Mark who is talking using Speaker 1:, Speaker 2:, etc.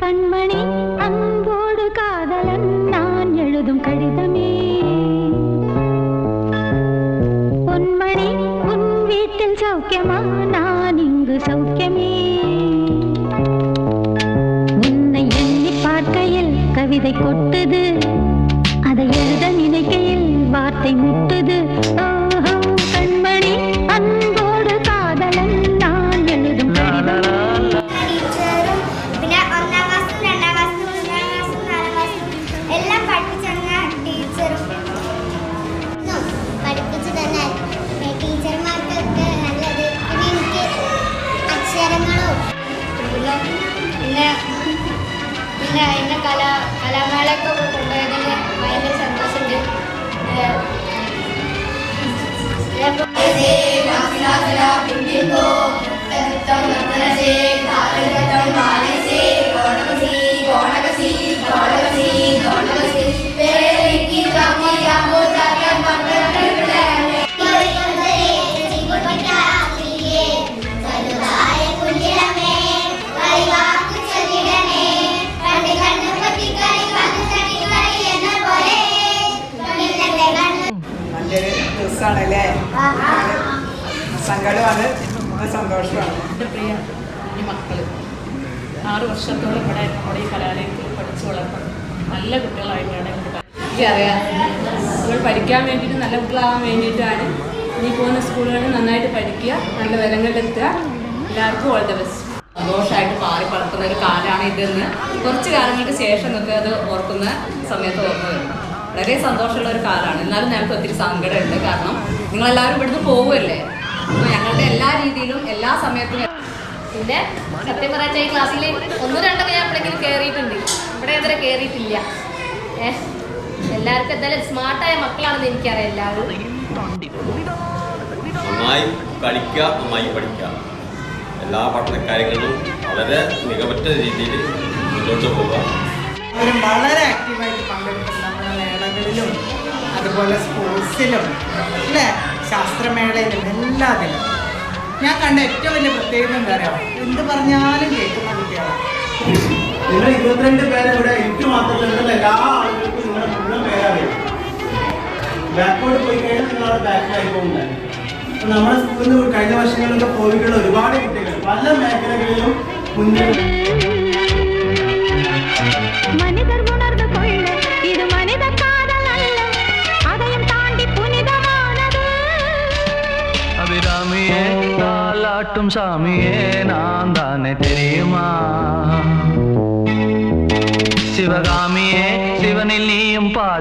Speaker 1: கண்மணி அன்போடு காதலன் நான் எழுதும் கடிதமே பொன்மணி உன் வீட்டில் சௌக்கியமா நான் இங்கு சௌக்கியமே உன்னை எண்ணி பார்க்கையில் கவிதை கொட்டுது அதை எழுத நினைக்கையில் வார்த்தை முட்டுது கண்மணி அன்போடு காதலன் நான் எழுதும் கடிதமே
Speaker 2: പിന്നെ കലാമേളയൊക്കെ കൊണ്ടുപോയതിൽ ഭയങ്കര സന്തോഷമുണ്ട്.
Speaker 3: ദിവസമാണല്ലേ സങ്കടമാണ് സന്തോഷമാണ്.
Speaker 4: എൻ്റെ പ്രിയ ഈ മക്കൾ 6 വർഷത്തോളം ഇവിടെ നമ്മുടെ ഈ കലാലയത്തിൽ പഠിച്ചു വളർത്തുന്നത് നല്ല കുട്ടികളായിട്ടാണ് എനിക്കറിയാം. നിങ്ങൾ പഠിക്കാൻ വേണ്ടിയിട്ട് നല്ല കുട്ടികളാവാൻ വേണ്ടിയിട്ടാണ് നീ പോകുന്ന സ്കൂളുകളിൽ നന്നായിട്ട് പഠിക്കുക, നല്ല വിലങ്ങളിലെത്തുക. എല്ലാവർക്കും ഓൾ ദ ബെസ്റ്റ്. സന്തോഷമായിട്ട് മാറി വളർത്തുന്ന ഒരു കാലമാണ് ഇതെന്ന് കുറച്ച് കാലങ്ങൾക്ക് ശേഷം നിങ്ങൾക്ക് അത് ഓർക്കുന്ന സമയത്ത് ഓർമ്മ വരും. വളരെ സന്തോഷമുള്ള ഒരു കാലമാണ്. എന്നാലും ഞങ്ങൾക്ക് ഒത്തിരി സങ്കടമുണ്ട്. കാരണം നിങ്ങളെല്ലാവരും ഇവിടുന്ന് പോവുമല്ലേ, അപ്പോൾ ഞങ്ങളുടെ എല്ലാ രീതിയിലും എല്ലാ സമയത്തും
Speaker 2: പിന്നെ സത്യം പറയാച്ച ഈ ക്ലാസ്സിൽ 1-2 ഞാൻ എപ്പോഴെങ്കിലും കയറിയിട്ടുണ്ട്. ഇവിടെ ഇതുവരെ കയറിയിട്ടില്ല. എല്ലാവർക്കും എന്തായാലും സ്മാർട്ടായ മക്കളാണെന്ന് എനിക്കറിയാം. എല്ലാവരും
Speaker 5: നന്നായി കളിക്കുക, നന്നായി പഠിക്കുക, എല്ലാ പഠന കാര്യങ്ങളിലും വളരെ മികവുറ്റ രീതിയിൽ മുന്നോട്ട് പോവുക.
Speaker 3: അവരും വളരെ ആക്റ്റീവായിട്ട് പങ്കെടുക്കും നമ്മുടെ മേളകളിലും അതുപോലെ സ്പോർട്സിലും അല്ലേ, ശാസ്ത്രമേളയിലും എല്ലാത്തിലും. ഞാൻ കണ്ട ഏറ്റവും വലിയ പ്രത്യേകത എന്താ പറയുക, എന്ത് പറഞ്ഞാലും കേൾക്കുന്ന കുട്ടികളാണ്.
Speaker 6: നിങ്ങൾ 22 പേരെ ഇവിടെ എനിക്ക് മാത്രമല്ല എല്ലാ ആളുകൾക്കും നിങ്ങളുടെ മുഴുവൻ പേരറിയാം. ബാക്കോട്ട് പോയി കഴിഞ്ഞാൽ നിങ്ങളവിടെ ബാക്കിലായി പോകുന്നത്. അപ്പം നമ്മുടെ സ്കൂളിൽ നിന്ന് കഴിഞ്ഞ വർഷങ്ങളിലൊക്കെ പോയിട്ടുള്ള ഒരുപാട് കുട്ടികൾ പല മേഖലകളിലും മുന്നിൽ.
Speaker 1: மனிதர் உணர்ந்து கொள்ள இது மனித காதல் அல்ல, அதையும் தாண்டி புனிதமானது.
Speaker 7: அபிராமியே தாலாட்டும் சாமியே நான் தானே தெரியுமா, சிவகாமியே சிவனில் நீயும்